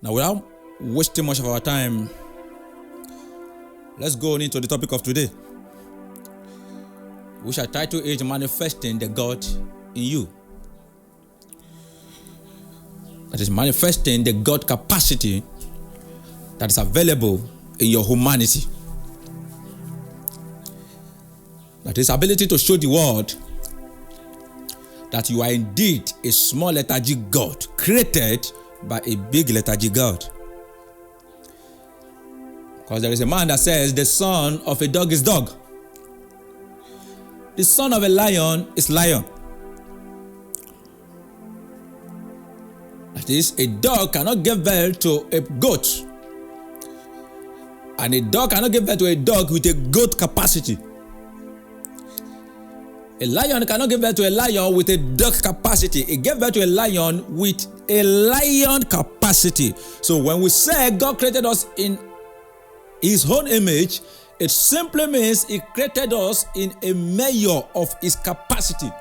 Now, without wasting much of our time, let's go into the topic of today, which I title is Manifesting the God in You. That is manifesting the God capacity that is available in your humanity. That is ability to show the world that you are indeed a small letter G God created by a big letter G God. Because there is a man that says the son of a dog is dog. The son of a lion is lion. That is, a dog cannot give birth to a goat. And a dog cannot give birth to a dog with a goat capacity. A lion cannot give birth to a lion with a dog capacity. It gave birth to a lion with a lion capacity. So when we say God created us in His own image, it simply means He created us in a measure of His capacity.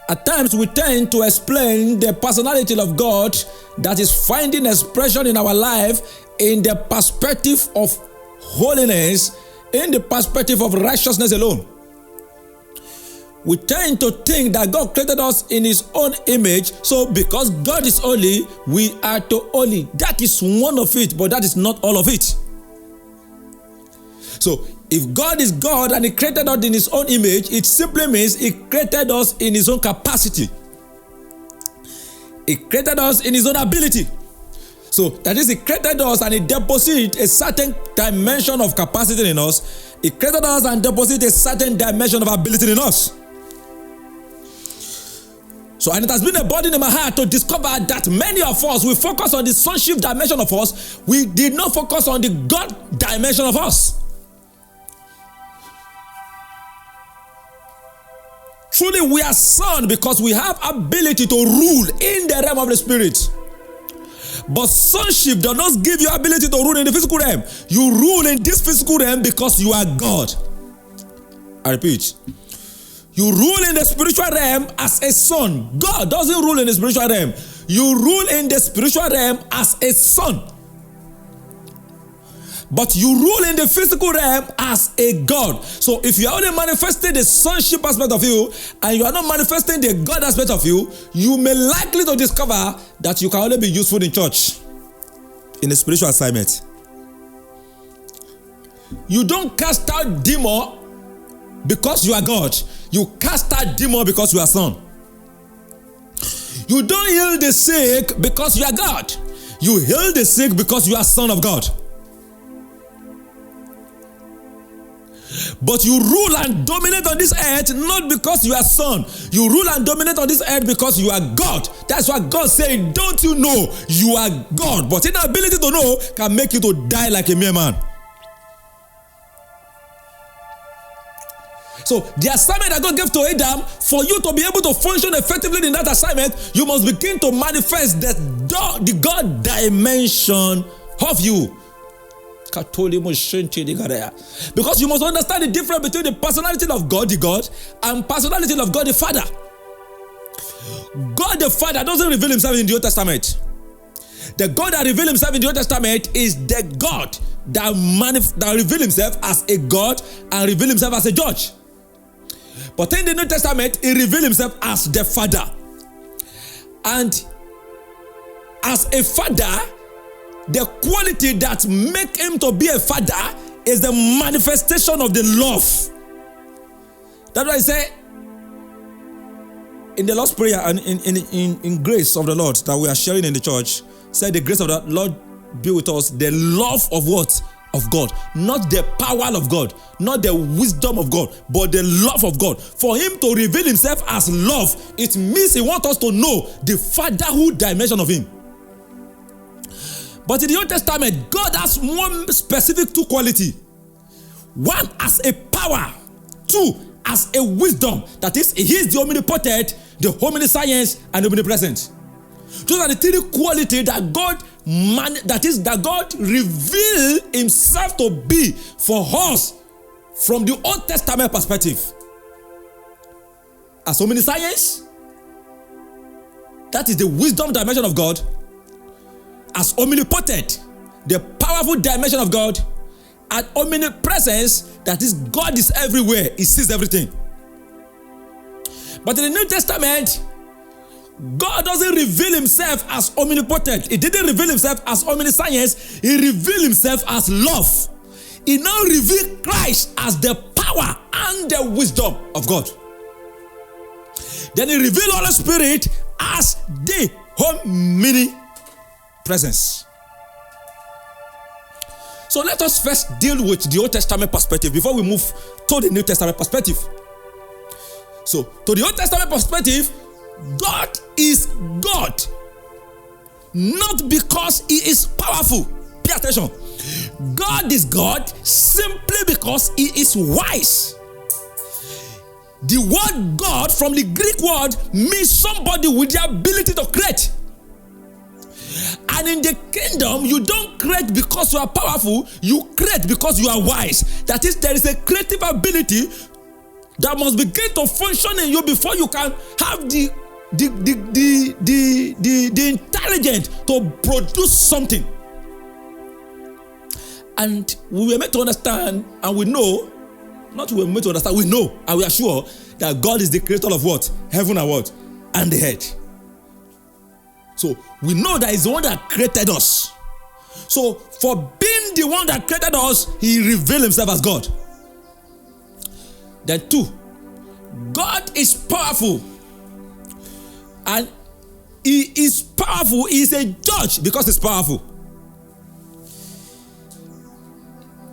At times we tend to explain the personality of God that is finding expression in our life in the perspective of holiness, in the perspective of righteousness alone. We tend to think that God created us in His own image, so because God is holy, we are to holy. That is one of it, but that is not all of it. So, if God is God and He created us in His own image, it simply means He created us in His own capacity. He created us in His own ability. So, that is, He created us and He deposited a certain dimension of capacity in us. He created us and deposited a certain dimension of ability in us. So, and it has been a burden in my heart to discover that many of us, we focus on the sonship dimension of us. We did not focus on the God dimension of us. Truly, we are sons because we have ability to rule in the realm of the spirit. But sonship does not give you ability to rule in the physical realm. You rule in this physical realm because you are God. I repeat. You rule in the spiritual realm as a son. God doesn't rule in the spiritual realm. You rule in the spiritual realm as a son. But you rule in the physical realm as a God. So if you are only manifesting the sonship aspect of you and you are not manifesting the God aspect of you, you may likely to discover that you can only be useful in church, in a spiritual assignment. You don't cast out demon because you are God. You cast out demon because you are son. You don't heal the sick because you are God. You heal the sick because you are son of God. But you rule and dominate on this earth not because you are son. You rule and dominate on this earth because you are God. That's why God said, don't you know you are God? But inability to know can make you to die like a mere man. So the assignment that God gave to Adam, for you to be able to function effectively in that assignment, you must begin to manifest the God dimension of you. Because you must understand the difference between the personality of God the God and personality of God the Father. God the Father doesn't reveal Himself in the Old Testament. The God that reveals Himself in the Old Testament is the God that reveals Himself as a God and reveals Himself as a judge. But in the New Testament, He reveals Himself as the Father. And as a Father, the quality that make Him to be a Father is the manifestation of the love. That's why I say in the Lord's Prayer and in grace of the Lord that we are sharing in the church, say the grace of the Lord be with us, the love of what? Of God. Not the power of God, not the wisdom of God, but the love of God. For Him to reveal Himself as love, it means He wants us to know the fatherhood dimension of Him. But in the Old Testament, God has one specific two quality. One, as a power. Two, as a wisdom. That is, He is the omnipotent, the omniscience, and the omnipresent. Those are the three qualities that God revealed Himself to be for us from the Old Testament perspective. As omniscience, that is the wisdom dimension of God. as omnipotent, the powerful dimension of God, and omnipresence, that is, God is everywhere, he sees everything. But in the New Testament, God doesn't reveal himself as omnipotent. He didn't reveal himself as omniscience. He revealed himself as love. He now revealed Christ as the power and the wisdom of God. Then he revealed Holy Spirit as the omnipresence. So let us first deal with the Old Testament perspective before we move to the New Testament perspective. So, to the Old Testament perspective, God is God, not because he is powerful. Pay attention. God is God simply because he is wise. The word God from the Greek word means somebody with the ability to create. And in the kingdom, you don't create because you are powerful, you create because you are wise. That is, there is a creative ability that must begin to function in you before you can have the intelligence to produce something. And we were meant to understand, and we know, not we were meant to understand, we know, and we are sure that God is the creator of what? Heaven and what? And the earth. So we know that he's the one that created us. So for being the one that created us, he revealed himself as God. Then 2, God is powerful. And he is powerful. He is a judge because he's powerful.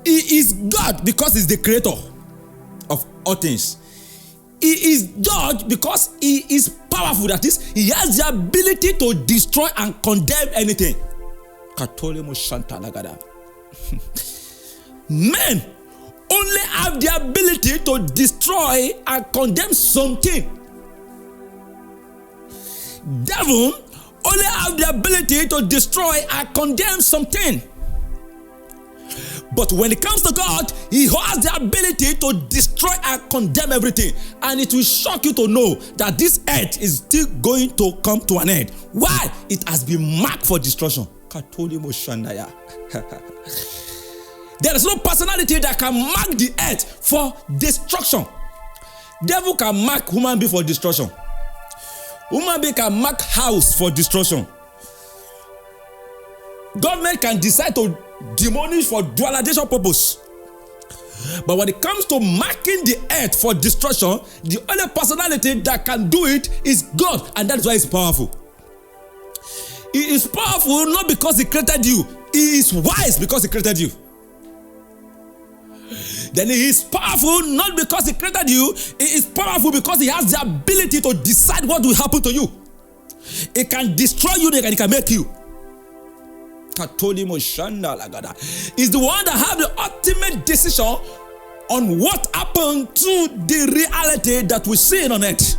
He is God because he's the creator of all things. He is judge because he is powerful. That is, he has the ability to destroy and condemn anything. Men only have the ability to destroy and condemn something. Devil only have the ability to destroy and condemn something. But when it comes to God, he has the ability to destroy and condemn everything. And it will shock you to know that this earth is still going to come to an end. Why? It has been marked for destruction. There is no personality that can mark the earth for destruction. Devil can mark human being for destruction. Human being can mark house for destruction. Government can decide to demolish for dualization purpose. But when it comes to marking the earth for destruction, the only personality that can do it is God, and that's why he's powerful. He is powerful not because he created you. He is wise because he created you. Then he is powerful not because he created you. He is powerful because he has the ability to decide what will happen to you. It can destroy you, and it can make you. He's the one that has the ultimate decision on what happened to the reality that we see on earth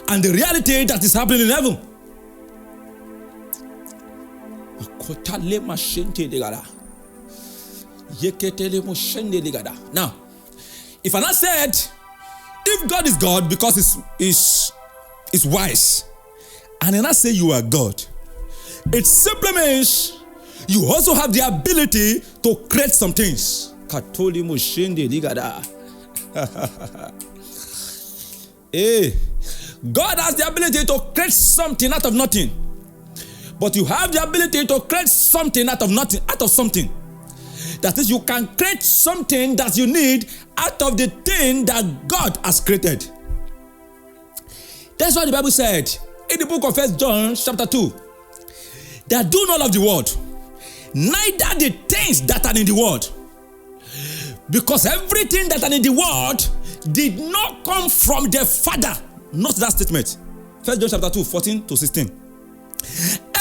and the reality that is happening in heaven. Now, if I not said, if God is God because he's wise, and I not say you are God, it simply means you also have the ability to create some things. Hey, God has the ability to create something out of nothing. But you have the ability to create something out of nothing, out of something. That is, you can create something that you need out of the thing that God has created. That's what the Bible said in the book of 1 John chapter 2. That do not love the world, neither the things that are in the world. Because everything that are in the world did not come from the Father. Note that statement. 1 John chapter 2, 14 to 16.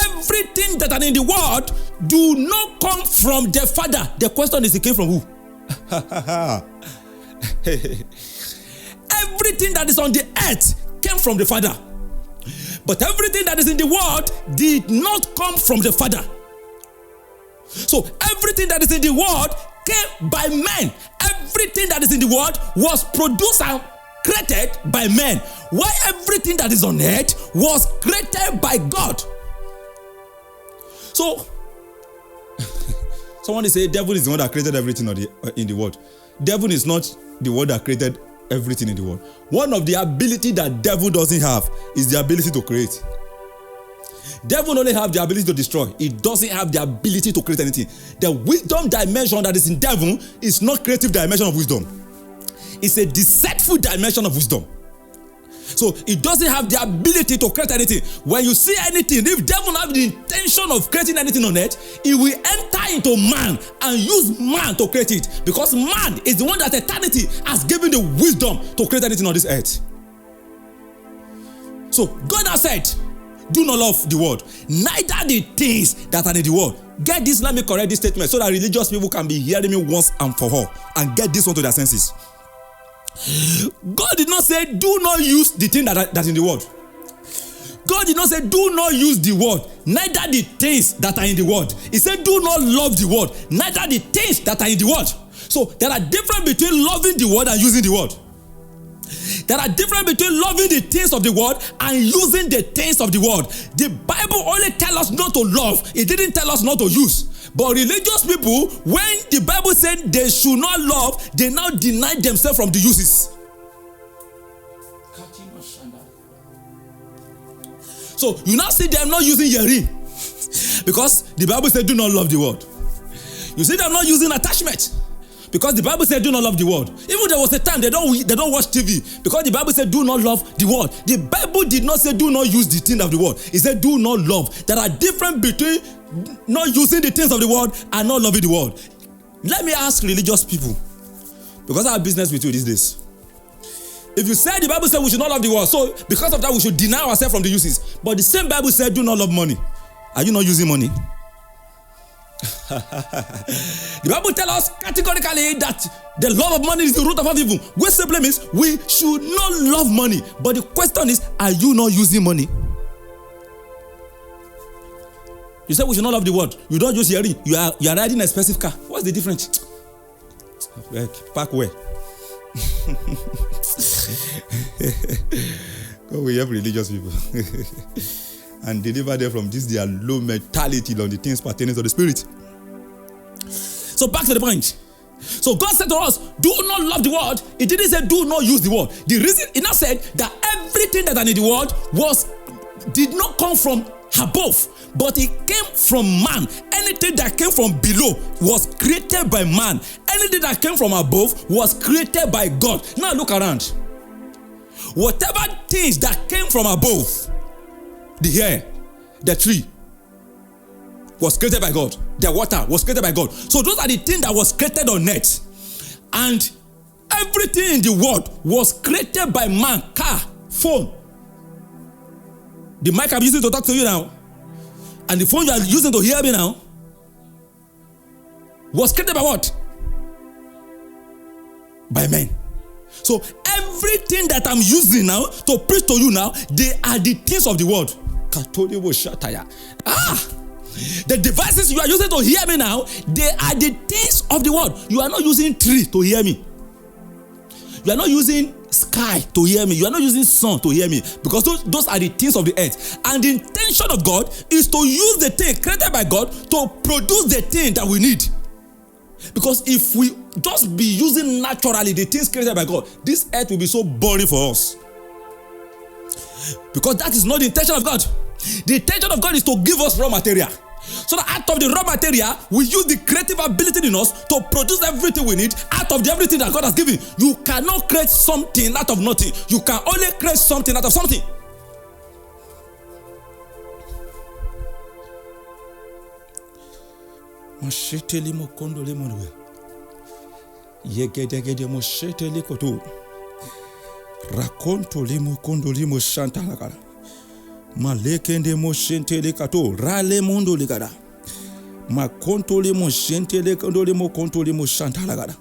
Everything that are in the world do not come from the Father. The question is, it came from who? Everything that is on the earth came from the Father. But everything that is in the world did not come from the Father. So everything that is in the world came by men. Everything that is in the world was produced and created by men. While everything that is on earth was created by God. So, someone is saying devil is the one that created everything in the world. Devil is not the one that created everything in the world. One of the ability that devil doesn't have is the ability to create. Devil only have the ability to destroy. It doesn't have the ability to create anything. The wisdom dimension that is in devil is not creative dimension of wisdom. It's a deceitful dimension of wisdom. So it doesn't have the ability to create anything. When you see anything, if devil have the intention of creating anything on earth, it will enter into man and use man to create it. Because man is the one that eternity has given the wisdom to create anything on this earth. So God has said, do not love the world, neither the things that are in the world. Get this, let me correct this statement so that religious people can be hearing me once and for all and get this one to their senses. God did not say, do not use the thing that's in the world. God did not say, do not use the world, neither the things that are in the world. He said, do not love the world, neither the things that are in the world. So there are difference between loving the world and using the world. There are difference between loving the things of the world and using the things of the world. The Bible only tells us not to love. It didn't tell us not to use. But religious people, when the Bible said they should not love, they now deny themselves from the uses. So you now see them not using earring because the Bible said do not love the world. You see them not using attachment because the Bible said do not love the world. Even there was a time they don't watch TV because the Bible said do not love the world. The Bible did not say do not use the things of the world. It said do not love. There are difference between not using the things of the world and not loving the world. Let me ask religious people, because I have business with you these days. If you say the Bible said we should not love the world, so because of that we should deny ourselves from the uses. But the same Bible said do not love money. Are you not using money? The Bible tells us categorically that the love of money is the root of all evil. Which simply means we should not love money. But the question is, are you not using money? You say we should not love the world. You don't use hearing. You are riding a expensive car. What's the difference? Park where? Go we help religious people and deliver them from this their low mentality on the things pertaining to the spirit. So back to the point. So God said to us, do not love the world. It didn't say do not use the world. The reason it now said that everything that are in the world did not come from above, but it came from man. Anything that came from below was created by man. Anything that came from above was created by God. Now look around. Whatever things that came from above, the air, the tree, was created by God. The water was created by God. So those are the things that was created on earth. And everything in the world was created by man. Car, phone. The mic I'm using to talk to you now, and the phone you are using to hear me now, was created by what? By men. So everything that I'm using now to preach to you now, they are the things of the world. The devices you are using to hear me now, they are the things of the world. You are not using tree to hear me. You are not using sky to hear me. You are not using sun to hear me, because those are the things of the earth. And the intention of God is to use the thing created by God to produce the thing that we need. Because if we just be using naturally the things created by God, this earth will be so boring for us. Because that is not the intention of God. The intention of God is to give us raw material. So that out of the raw material, we use the creative ability in us to produce everything we need out of everything that God has given. You cannot create something out of nothing. You can only create something out of something. Malekende mo shentele kato rale mondo ligada ma kontole mo shentele kondole mo kontole mo shantalagada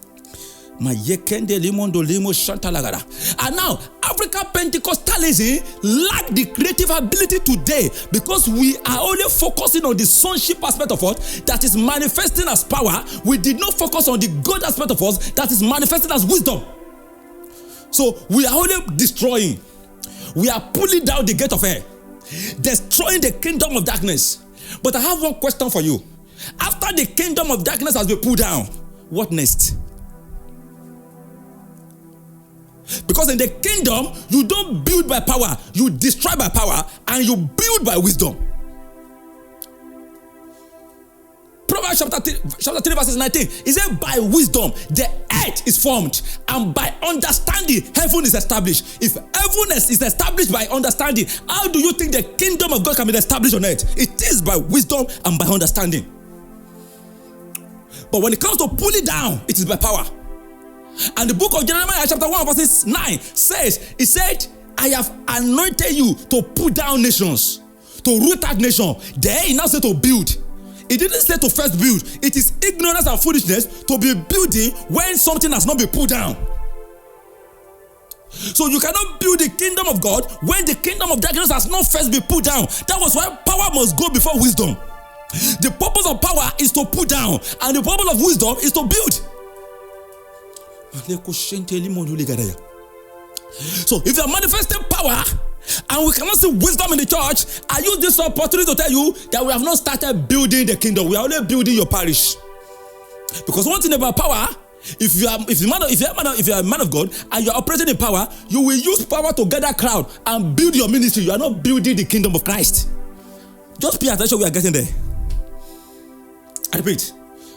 ma yekende limondo limo shantalagada. And now African Pentecostalism lack the creative ability today, because we are only focusing on the sonship aspect of us that is manifesting as power. We did not focus on the God aspect of us that is manifesting as wisdom. So we are only destroying. We are pulling down the gate of hell, destroying the kingdom of darkness. But I have one question for you. After the kingdom of darkness has been pulled down, what next? Because in the kingdom, you don't build by power, you destroy by power, and you build by wisdom. Proverbs chapter 3 verses 19, it said, by wisdom the earth is formed, and by understanding heaven is established. If heaven is established by understanding, how do you think the kingdom of God can be established on earth? It is by wisdom and by understanding. But when it comes to pull it down, it is by power. And the book of Jeremiah chapter 1 verses 9 says, it said, I have anointed you to put down nations, to root out nations. There he now said to build. It didn't say to first build. It is ignorance and foolishness to be building when something has not been put down. So you cannot build the kingdom of God when the kingdom of darkness has not first been put down. That was why power must go before wisdom. The purpose of power is to put down, and the purpose of wisdom is to build. So if you are manifesting power and we cannot see wisdom in the church, I use this opportunity to tell you that we have not started building the kingdom. We are only building your parish. Because one thing about power, if you are a man of God and you are operating in power, you will use power to gather crowd and build your ministry. You are not building the kingdom of Christ. Just pay attention, we are getting there. I repeat.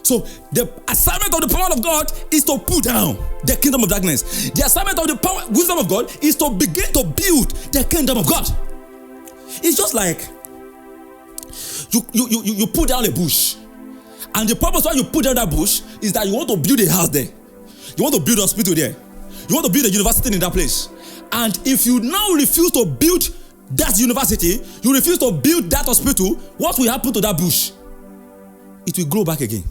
So the assignment of the power of God is to put down the kingdom of darkness. The assignment of the power, wisdom of God is to begin to build the kingdom of God. It's just like you put down a bush, and the purpose why you put down that bush is that you want to build a house there. You want to build a hospital there. You want to build a university in that place. And if you now refuse to build that university, you refuse to build that hospital, what will happen to that bush? It will grow back again.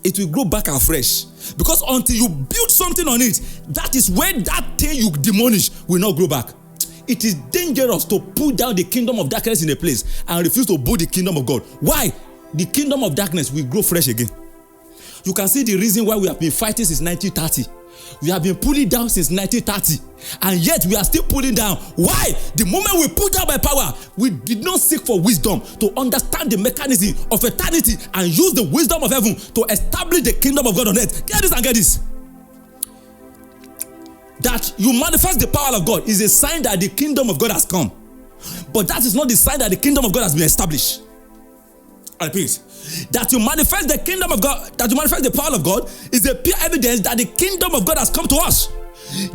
It will grow back afresh. Because until you build something on it, that is when that thing you demolish will not grow back. It is dangerous to put down the kingdom of darkness in a place and refuse to build the kingdom of God. Why? The kingdom of darkness will grow fresh again. You can see the reason why we have been fighting since 1930. We have been pulling down since 1930, and yet we are still pulling down. Why? The moment we put down by power, we did not seek for wisdom to understand the mechanism of eternity and use the wisdom of heaven to establish the kingdom of God on earth. Get this and get this. That you manifest the power of God is a sign that the kingdom of God has come. But that is not the sign that the kingdom of God has been established. I repeat. That you manifest the kingdom of God, that you manifest the power of God is a pure evidence that the kingdom of God has come to us.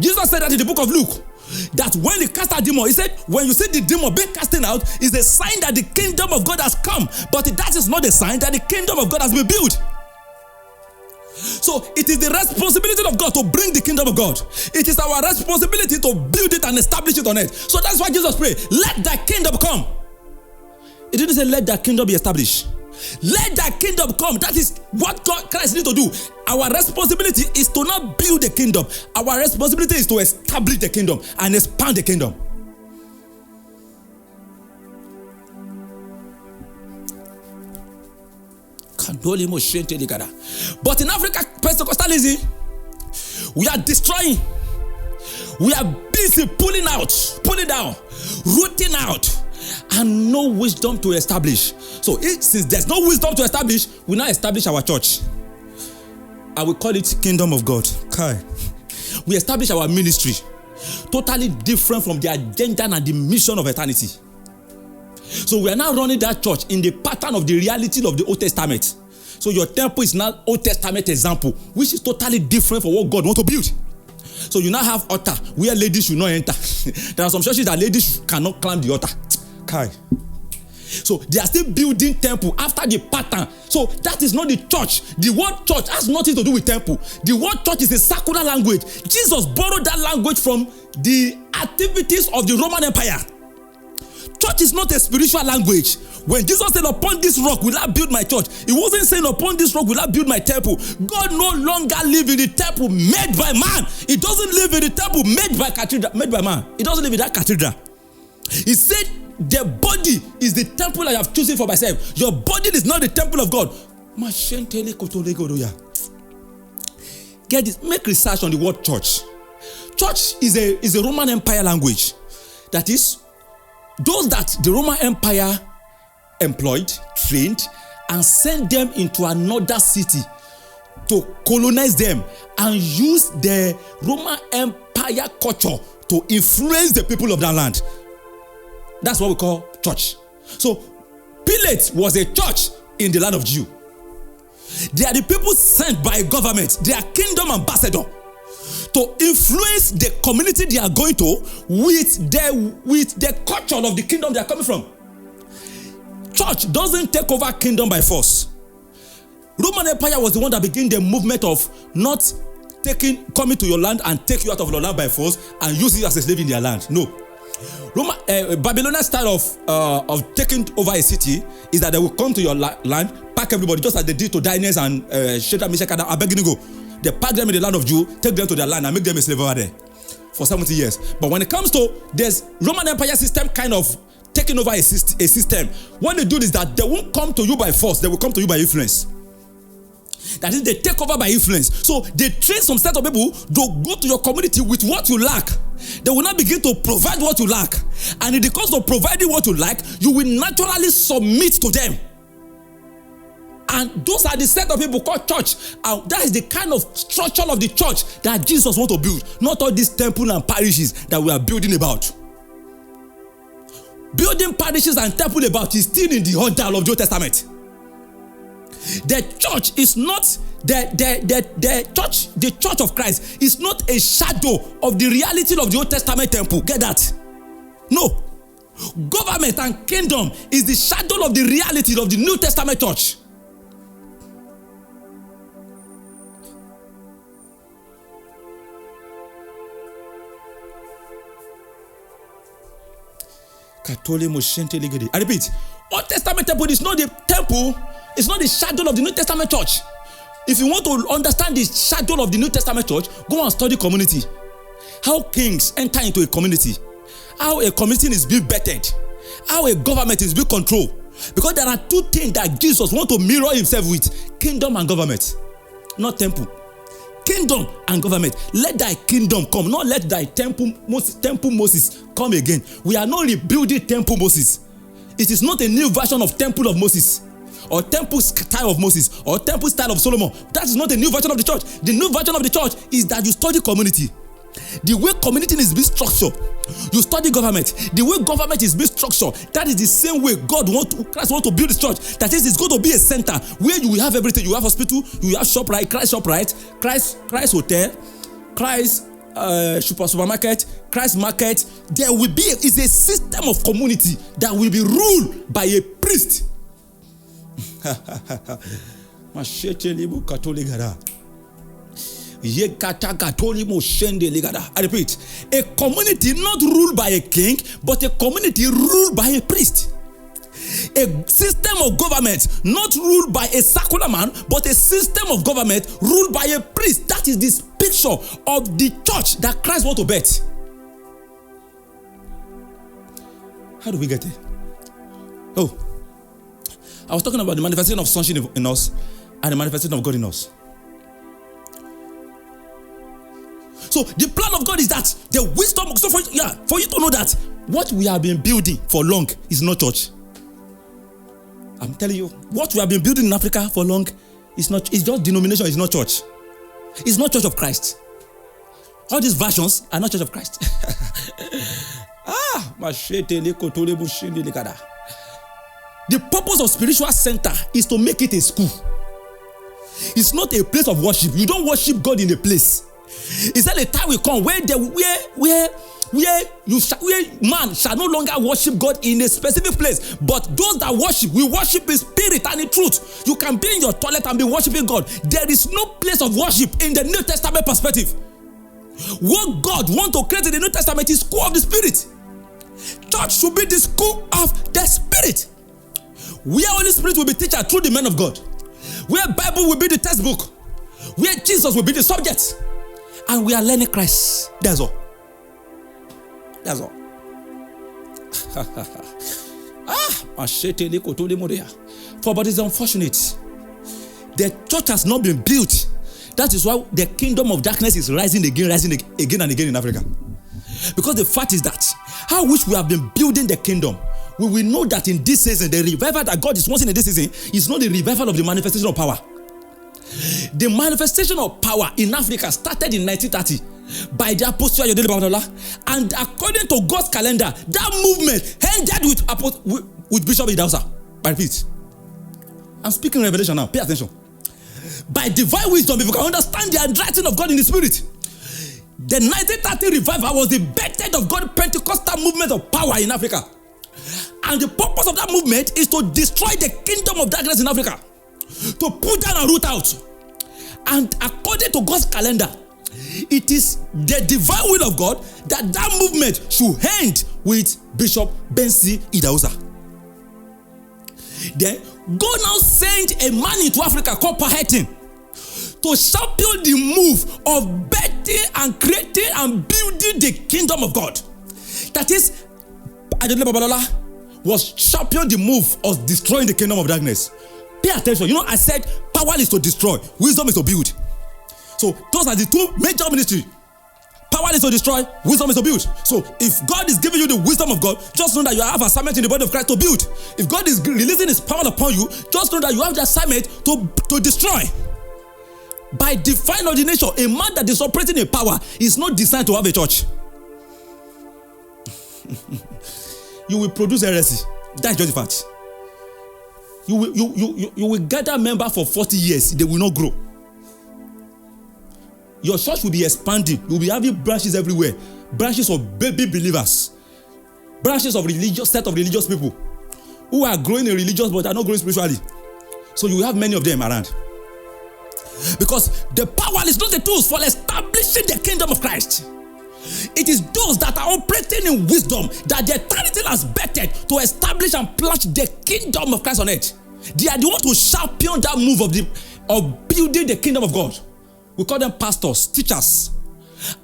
Jesus said that in the book of Luke, that when he cast out demon, he said, when you see the demon being casting out, is a sign that the kingdom of God has come. But that is not a sign that the kingdom of God has been built. So it is the responsibility of God to bring the kingdom of God. It is our responsibility to build it and establish it on earth. So that's why Jesus prayed, let thy kingdom come. It didn't say let thy kingdom be established. Let thy kingdom come. That is what Christ needs to do. Our responsibility is to not build the kingdom. Our responsibility is to establish the kingdom and expand the kingdom. But in Africa, Pentecostalism, we are destroying. We are busy pulling down, rooting out, and no wisdom to establish. So since there's no wisdom to establish, we now establish our church. I will call it Kingdom of God. We establish our ministry, totally different from the agenda and the mission of eternity. So we are now running that church in the pattern of the reality of the Old Testament. So your temple is now Old Testament example, which is totally different from what God wants to build. So you now have altar where ladies should not enter. There are some churches that ladies cannot climb the altar. So they are still building temple after the pattern. So that is not the church. The word church has nothing to do with temple. The word church is a secular language. Jesus borrowed that language from the activities of the Roman Empire. Church is not a spiritual language. When Jesus said, upon this rock will I build my church, he wasn't saying upon this rock will I build my temple. God no longer lives in the temple made by man. He doesn't live in the temple made by man. He doesn't live in that cathedral. He said, the body is the temple I have chosen for myself. Your body is not the temple of God. Get this. Make research on the word church. Church is a Roman Empire language. That is, those that the Roman Empire employed, trained, and sent them into another city to colonize them and use the Roman Empire culture to influence the people of that land. That's what we call church. So Pilate was a church in the land of Jew. They are the people sent by government. They are kingdom ambassador to influence the community they are going to with the culture of the kingdom they are coming from. Church doesn't take over kingdom by force. Roman Empire was the one that began the movement of not coming to your land and take you out of your land by force and use you as a slave in their land. No. Babylonian style of taking over a city is that they will come to your land, pack everybody, just like they did to Daniel and Shadrach, Meshach, and Abednego. They pack them in the land of Jew, take them to their land, and make them a slave over there for 70 years. But when it comes to this Roman Empire system kind of taking over a system, what they do is that they won't come to you by force, they will come to you by influence. That is, they take over by influence. So they train some set of people to go to your community with what you lack. They will not begin to provide what you lack. And in the course of providing what you lack, you will naturally submit to them. And those are the set of people called church. And that is the kind of structure of the church that Jesus wants to build. Not all these temples and parishes that we are building about. Building parishes and temples about is still in the order of the Old Testament. The church is not the church of Christ is not a shadow of the reality of the Old Testament temple. Get that? No. Government and kingdom is the shadow of the reality of the New Testament church. I repeat, Old Testament temple is not the temple. It's not the shadow of the New Testament church. If you want to understand the shadow of the New Testament church, go and study community. How kings enter into a community. How a community is being bettered. How a government is being controlled. Because there are two things that Jesus wants to mirror himself with. Kingdom and government. Not temple. Kingdom and government. Let thy kingdom come. Not let thy temple Moses come again. We are not rebuilding temple Moses. It is not a new version of temple of Moses. Or temple style of Moses, or temple style of Solomon. That is not the new version of the church. The new version of the church is that you study community. The way community is being structured, you study government. The way government is being structured, that is the same way Christ wants to build his church. That is, it's going to be a center where you will have everything. You have hospital, you have ShopRite, Christ Hotel, Christ supermarket, Christ market. There will be it's a system of community that will be ruled by a priest. I repeat, a community not ruled by a king, but a community ruled by a priest. A system of government not ruled by a secular man, but a system of government ruled by a priest. That is this picture of the church that Christ wants to bet. How do we get it? Oh, I was talking about the manifestation of sonship in us and the manifestation of God in us. So the plan of God is that the wisdom. So for you to know that what we have been building for long is not church. I'm telling you, what we have been building in Africa for long is not. It's just denomination. It's not church. It's not Church of Christ. All these versions are not Church of Christ. The purpose of spiritual center is to make it a school. It's not a place of worship. You don't worship God in a place. It's that a time will come where man shall no longer worship God in a specific place. But those that worship, we worship in spirit and in truth. You can be in your toilet and be worshiping God. There is no place of worship in the New Testament perspective. What God wants to create in the New Testament is school of the Spirit. Church should be the school of the Spirit. Where Holy Spirit will be teacher through the men of God. Where Bible will be the textbook. Where Jesus will be the subject. And we are learning Christ. That's all. That's all. For but it's unfortunate. The church has not been built. That is why the kingdom of darkness is rising again and again in Africa. Because the fact is that how wish we have been building the kingdom we will know that in this season, the revival that God is wanting in this season is not the revival of the manifestation of power. The manifestation of power in Africa started in 1930 by the Apostle Ayodele Babalola, and according to God's calendar, that movement ended with Bishop Idahosa. I repeat, I'm speaking revelation now. Pay attention. By divine wisdom, if you can understand the handwriting of God in the Spirit, the 1930 revival was the birthday of God's Pentecostal movement of power in Africa. And the purpose of that movement is to destroy the kingdom of darkness in Africa, to put down and root out. And according to God's calendar, it is the divine will of God that that movement should end with Bishop Bensi Idahosa. Then God now sent a man into Africa called Pahetin to champion the move of birthing and creating and building the kingdom of God. That is, Ayodele Babalola was championing the move of destroying the kingdom of darkness. Pay attention. You know, I said power is to destroy, wisdom is to build. So those are the two major ministries. Power is to destroy, wisdom is to build. So if God is giving you the wisdom of God, just know that you have assignment in the body of Christ to build. If God is releasing his power upon you, just know that you have the assignment to destroy. By divine ordination, a man that is operating in power is not designed to have a church. You will produce heresy. That's just the fact. You will gather members for 40 years. They will not grow. Your church will be expanding. You will be having branches everywhere. Branches of baby believers. Branches of set of religious people who are growing in religious but are not growing spiritually. So you will have many of them around. Because the power is not the tools for establishing the kingdom of Christ. It is those that are operating in wisdom that the eternity has bettered to establish and plant the kingdom of Christ on earth. They are the ones to champion that move of building the kingdom of God. We call them pastors, teachers.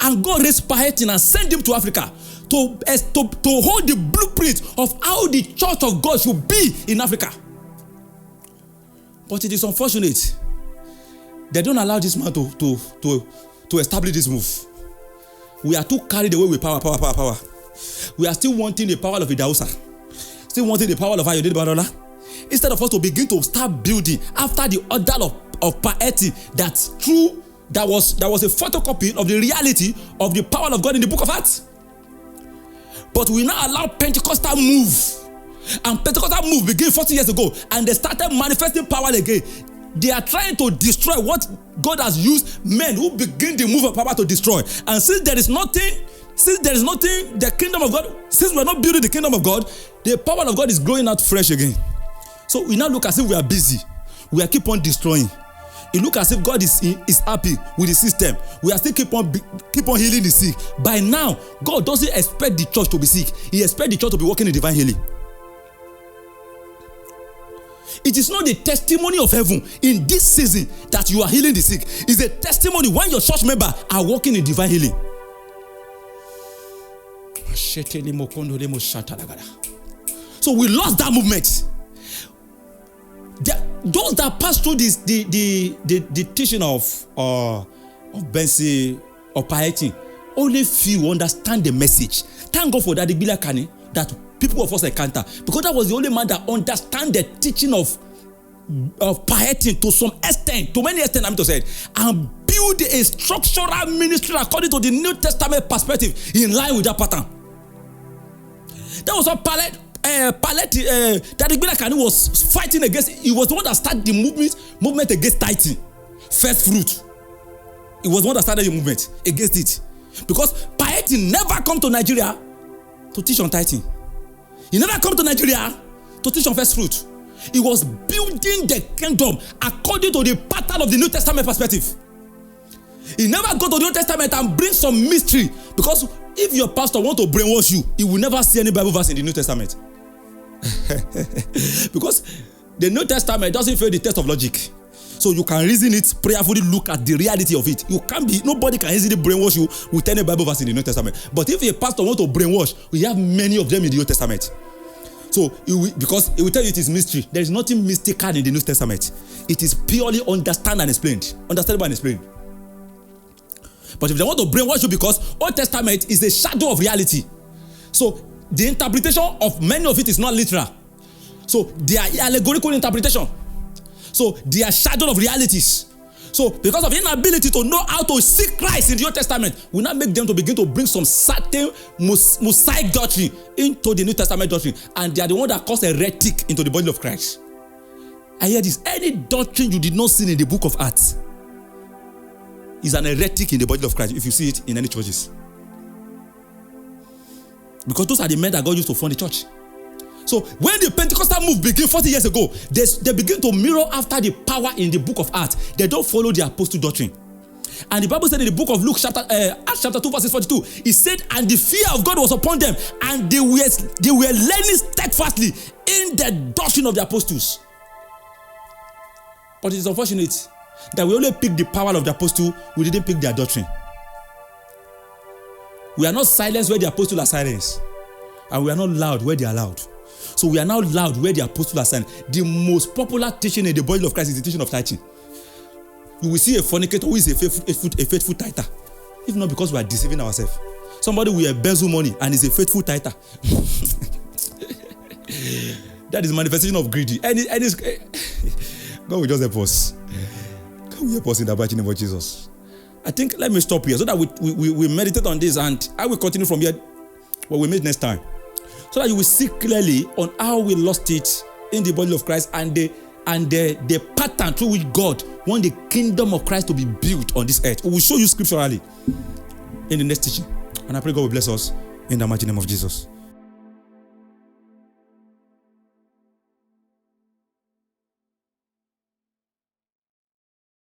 And God raised Pahetin and sent him to Africa to hold the blueprint of how the church of God should be in Africa. But it is unfortunate. They don't allow this man to establish this move. We are too carried away with power. We are still wanting the power of Idahosa, still wanting the power of Ayodele Babalola, instead of us to begin to start building after the order of Pahetin that was a photocopy of the reality of the power of God in the book of Acts. But we now allow Pentecostal move, and Pentecostal move began 40 years ago, and they started manifesting power again. They are trying to destroy what God has used men who begin the move of power to destroy. And since there is nothing, the kingdom of God, since we are not building the kingdom of God, the power of God is growing out fresh again. So we now look as if we are busy. We are keep on destroying. It looks as if God is happy with the system. We are still keep on healing the sick. By now, God doesn't expect the church to be sick. He expects the church to be working in divine healing. It is not the testimony of heaven in this season that you are healing the sick. It's a testimony when your church members are working in divine healing. So we lost that movement. Those that passed through the teaching of Bensi or Pahetin, only few understand the message. Thank God for that. That people of us encounter, because that was the only man that understand the teaching of Pahetin to some extent, to many extent, I'm to say, and build a structural ministry according to the New Testament perspective in line with that pattern. That was what Daddy Kani was fighting against. He was the one that started the movement against tithing, first fruit. He was the one that started the movement against it, because Pahetin never come to Nigeria to teach on tithing. He never come to Nigeria to teach on first fruit. He was building the kingdom according to the pattern of the New Testament perspective. He never go to the New Testament and bring some mystery, because if your pastor want to brainwash you, he will never see any Bible verse in the New Testament. Because the New Testament doesn't fail the test of logic. So you can reason it, prayerfully look at the reality of it. Nobody can easily brainwash you with any Bible verse in the New Testament. But if a pastor want to brainwash, we have many of them in the New Testament. So because it will tell you it is mystery. There is nothing mystical in the New Testament. It is purely understandable and explained. But if they want to brainwash you, because Old Testament is a shadow of reality. So the interpretation of many of it is not literal. So they are allegorical interpretation. So they are shadow of realities. So because of inability to know how to see Christ in the Old Testament, will not make them to begin to bring some certain Mosaic doctrine into the New Testament doctrine. And they are the one that cause heretic into the body of Christ. I hear this. Any doctrine you did not see in the book of Acts is an heretic in the body of Christ if you see it in any churches. Because those are the men that God used to fund the church. So when the Pentecostal move began 40 years ago, they begin to mirror after the power in the book of Acts. They don't follow the apostle doctrine. And the Bible said in the book of Luke, Acts chapter 2, verses 42, it said, and the fear of God was upon them, and they were learning steadfastly in the doctrine of the apostles. But it is unfortunate that we only pick the power of the apostle, we didn't pick their doctrine. We are not silenced where the apostles are silenced, and we are not loud where they are loud. So we are now loud where the apostles are silent. The most popular teaching in the body of Christ is the teaching of tithing. You will see a fornicator who is a faithful tither, if not because we are deceiving ourselves. Somebody will embezzle money and is a faithful tither. That is manifestation of greedy. God will just help us. God will help us in the mighty name of Jesus. I think let me stop here so that we meditate on this, and I will continue from here. What we meet next time, so that you will see clearly on how we lost it in the body of Christ and the pattern through which God wants the kingdom of Christ to be built on this earth. We will show you scripturally in the next teaching, and I pray God will bless us in the mighty name of Jesus.